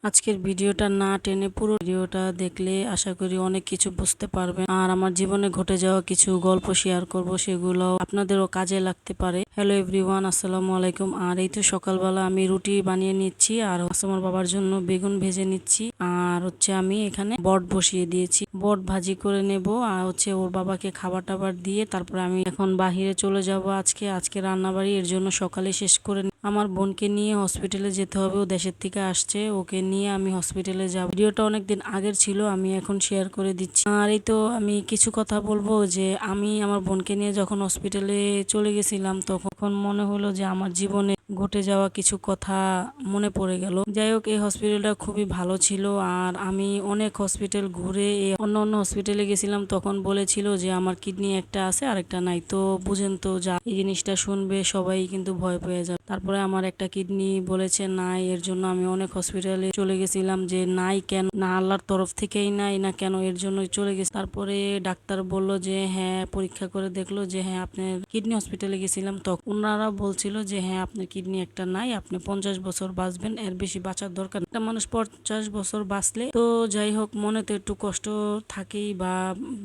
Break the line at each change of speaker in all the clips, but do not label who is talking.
আজকের ভিডিওটা না টেনে পুরো ভিডিওটা দেখলে আশা করি অনেক কিছু বুঝতে পারবেন। আর আমার জীবনে ঘটে যাওয়া কিছু গল্প শেয়ার করব, সেগুলো আপনাদেরও কাজে লাগতে পারে। হ্যালো এভরিওয়ান, আসসালামু আলাইকুম। আর এই তো সকালবেলা আমি রুটি বানিয়ে নিচ্ছি, আর আমার বাবার জন্য বেগুন ভেজে নিচ্ছি। আর আমি এখানে বট বসিয়ে দিয়েছি, বট ভাজি করে নেব। আর ওর বাবাকে খাবার টাবার দিয়ে তারপরে আমি এখন বাহিরে চলে যাব। আজকে রান্নাবাড়ি এর জন্য সকালে শেষ করে আমার বোনকে নিয়ে হসপিটালে যেতে হবে। ও দেশের থেকে আসছে, ওকে নিয়ে আমি হসপিটালে যাব। ভিডিওটা অনেকদিন আগের ছিল, আমি এখন শেয়ার করে দিচ্ছি। আর এই তো আমি কিছু কথা বলবো যে আমি আমার বোনকে নিয়ে যখন হসপিটালে চলে গেছিলাম, তখন মনে হলো যে আমার জীবনে ঘটে যাওয়া কিছু কথা মনে পড়ে গেল। যাই হোক, এই হসপিটালটা খুবই ভালো ছিল। আর আমি অনেক হসপিটাল ঘুরে অন্য অন্য হসপিটালে গেছিলাম, তখন বলেছিল যে আমার কিডনি একটা আছে আরেকটা নাই। তো বুঝেন তো, যা এই জিনিসটা শুনবে সবাই কিন্তু ভয় পেয়ে যাবে। তারপরে আমার একটা কিডনি বলেছে নাই, এর জন্য আমি অনেক হসপিটালে চলে গেছিলাম যে নাই কেন, না আল্লাহর তরফ থেকেই নাই না কেন, এর জন্যই চলে গেছি। তারপরে ডাক্তার বলল যে হ্যাঁ, পরীক্ষা করে দেখলো যে হ্যাঁ আপনার কিডনি, হসপিটালে গেছিলাম তখন ওনারা বলছিল যে হ্যাঁ আপনার কিডনি একটা নাই, আপনি 50 বছর বাঁচবেন, এর বেশি বাঁচার দরকার। একটা মানুষ 50 বছর বাঁচলে তো যাই হোক, মনে তো একটু কষ্ট থাকেই, বা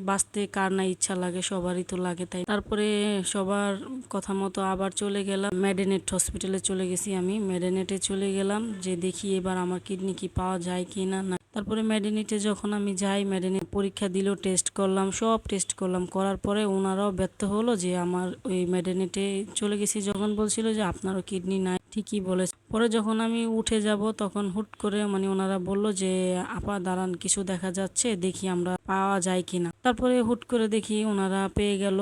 বাঁচতে কার না ইচ্ছা লাগে, সবারই তো লাগে। তাই তারপরে সবার কথা মতো আবার চলে গেলাম মেডেনেট হসপিটালে। চলে গেছি, আমি মেডেনেটে চলে গেলাম যে দেখি এবার আমার কিডনি কি পাওয়া যায় কি না। তারপরে মেডেনেটে যখন আমি যাই, মেডেনেট পরীক্ষা দিল, টেস্ট করলাম, সব টেস্ট করলাম, করার পরে ওনারাও ব্যর্থ হলো যে আমার ওই মেডেনেটে চলে গেছি যখন বলছিল যে আপনারও কিডনি নাই, ঠিকই বলেছে। পরে যখন আমি উঠে যাব তখন হুট করে ওনারা বলল যে আপা দাঁড়ান, কিছু দেখা যাচ্ছে, দেখি আমরা পাওয়া যায় কিনা। তারপরে হুট করে দেখি ওনারা পেয়ে গেল,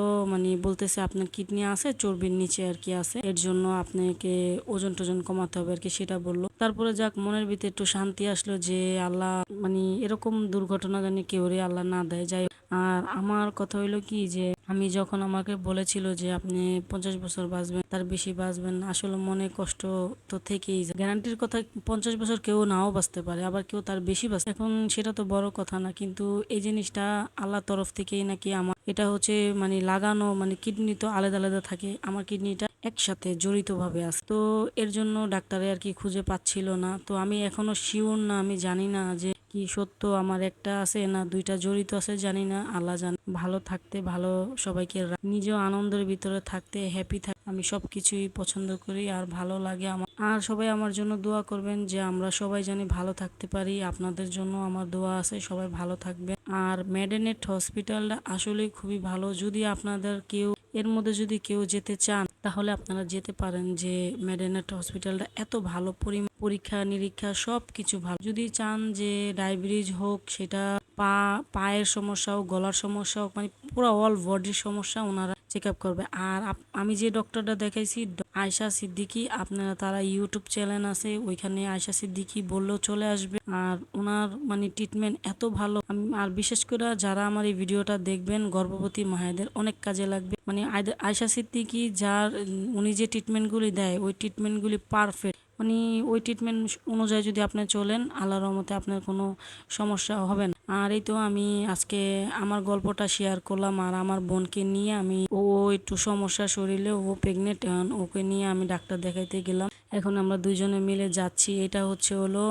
বলতেছে আপনার কিডনি আছে, চর্বির নিচে আর কি আছে, এর জন্য আপনাকে ওজন টোজন কমাতে হবে আর কি, সেটা বললো। তারপরে যাক, মনের ভিতরে একটু শান্তি আসলো যে আল্লাহ এরকম দুর্ঘটনা জানি কেউ আল্লাহ না দেয়। যাই আর আমার কথা হইলো কি, যে আমি যখন আমাকে বলেছিল যে আপনি 50 বছর বাঁচবেন, তার বেশি বাঁচবেন, আসলে মনে কষ্ট তো থেকেই যায়। গ্যারান্টির কথা, 50 বছর কেউ নাও বাঁচতে পারে, আবার কেউ তার বেশি বাঁচে, এখন সেটা তো বড় কথা না। কিন্তু এই জিনিসটা আল্লাহর তরফ থেকেই নাকি আমার এটা লাগানো, কিডনি তো আলাদা আলাদা থাকে, আমার কিডনিটা একসাথে জড়িত ভাবে আছে। তো এর জন্য ডাক্তারে আর কি খুঁজে পাচ্ছিল না। তো আমি এখনো শিওর না, আমি জানি না যে কি সত্য আমার একটা আছে না দুইটা জড়িত আছে, জানি না, আল্লাহ জানে। ভালো থাকতে, ভালো সবাইকে নিজেও আনন্দের ভিতরে থাকতে, হ্যাপি থাকতে আমি সবকিছুই পছন্দ করি আর ভালো লাগে আমার। আর সবাই আমার জন্য দোয়া করবেন যে আমরা সবাই জানি ভালো থাকতে পারি। আপনাদের জন্য আমার দোয়া আছে, সবাই ভালো থাকবেন। আর মেডেনেট হসপিটালটা আসলে খুবই ভালো। যদি আপনাদের কেউ এর মধ্যে যদি কেউ যেতে চান, তাহলে আপনারা যেতে পারেন। যে মেডেনেট হসপিটালটা এত ভালো, পরীক্ষা নিরীক্ষা সব কিছু ভালো। যদি চান যে ডায়াবেটিস হোক, সেটা পায়ের সমস্যা হোক, গলার সমস্যা হোক, পুরো অল বডির সমস্যা ওনারা চেক আপ করবে। আর আমি যে ডক্টরটা দেখাইছি, আয়শা সিদ্দিকী, আপনারা তারা ইউটিউব চ্যানেল আছে, ওইখানে আয়শা সিদ্দিকী বললেও চলে আসবে। আর ওনার ট্রিটমেন্ট এত ভালো। আর বিশেষ করে যারা আমার এই ভিডিওটা দেখবেন, গর্ভবতী মায়েদের অনেক কাজে লাগবে। আয়শা সিদ্দিকী উনি যে ট্রিটমেন্টগুলি দেয়, ওই ট্রিটমেন্টগুলি পারফেক্ট। ওই ট্রিটমেন্ট অনুযায়ী যদি আপনি চলেন, আল্লাহর রহমতে আপনার কোনো সমস্যা হবে না। আর এই তো আমি আজকে আমার গল্পটা শেয়ার করলাম। আর আমার বোনকে নিয়ে ও একটু সমস্যা শরীরে, ও প্রেগনেন্ট, ওকে নিয়ে আমি ডাক্তার দেখাইতে গেলাম। এখন আমরা দুইজনে মিলে যাচ্ছি। এটা হলো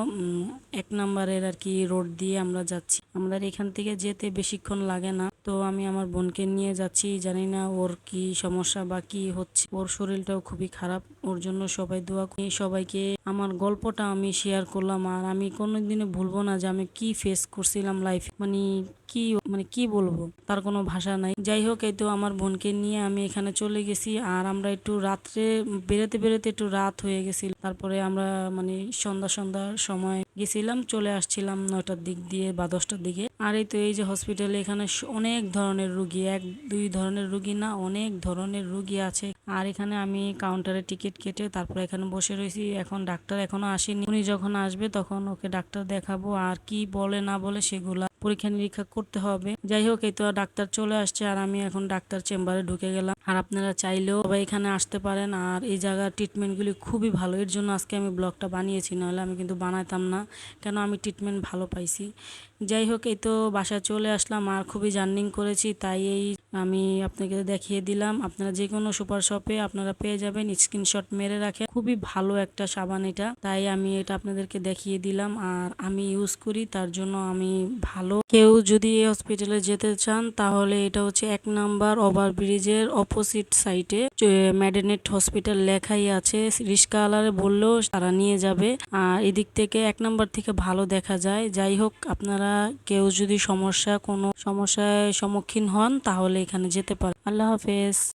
1 নম্বরের আর কি রোড দিয়ে আমরা যাচ্ছি। আমাদের এখান থেকে যেতে বেশিক্ষণ লাগে না। তো আমি আমার বোনকে নিয়ে যাচ্ছি, জানি না ওর কি সমস্যা বা কি হচ্ছে, ওর শরীরটাও খুবই খারাপ। ওর জন্য সবাই দোয়া করি। সবাইকে আমার গল্পটা আমি শেয়ার করলাম। আর আমি কোনোদিনও ভুলবো না যে আমি কি ফেস করছিলাম লাইফ, কি কি বলবো, তার কোনো ভাষা নাই। যাই হোক, এই তো আমার বোনকে নিয়ে আমি এখানে চলে গেছি। আর আমরা একটু রাত্রে বেরোতে বেরোতে একটু রাত হয়ে গেছিল। তারপরে আমরা সন্ধ্যার সময় গেছিলাম, চলে আসছিলাম 9টার দিক দিয়ে বা 10টার দিকে। আর এই তো এই যে হসপিটালে এখানে অনেক ধরনের রুগী, 1-2 ধরনের রুগী না, অনেক ধরনের রুগী আছে। আর এখানে আমি কাউন্টারে টিকিট কেটে তারপরে এখানে বসে রয়েছি। এখন ডাক্তার এখনো আসেনি, উনি যখন আসবে তখন ওকে ডাক্তার দেখাবো। আর কি বলে না বলে সেগুলা পরীক্ষা নিরীক্ষা করতে হবে। যাই হোক, এই তো ডাক্তার চলে আসছে, আর আমি এখন ডাক্তার চেম্বারে ঢুকে গেলাম। আর আপনারা চাইলেও সবাই এখানে আসতে পারেন। আর এই জায়গার ট্রিটমেন্টগুলি খুবই ভালো, এর জন্য আজকে আমি ব্লগটা বানিয়েছি, নাহলে আমি কিন্তু বানাতাম না, কেন আমি ট্রিটমেন্ট ভালো পাইছি। যাই হোক, এই তো বাসায় চলে আসলাম। আর খুবই জার্নিং করেছি, তাই এই আমি আপনাকে দেখিয়ে দিলাম। আপনারা যে কোনো সুপার শপে আপনারা পেয়ে যাবেন, স্ক্রিনশট মেরে রাখেন। খুবই ভালো একটা সাবান এটা, তাই আমি এটা আপনাদেরকে দেখিয়ে দিলাম। আর আমি ইউজ করি, তার জন্য আমি ভালো। কেউ যদি এই হসপিটালে যেতে চান তাহলে এটা হচ্ছে 1 নাম্বার ওভারব্রিজের অপোজিট সাইডে মেডেনেট হসপিটাল লেখাই আছে। রিস্কাওয়ালারে বললেও তারা নিয়ে যাবে। আর এদিক থেকে 1 নাম্বার থেকে ভালো দেখা যায়। যাই হোক, আপনারা কেউ যদি কোনো সমস্যায় সম্মুখীন হন তাহলে এখানে যেতে পারেন। আল্লাহ হাফেজ।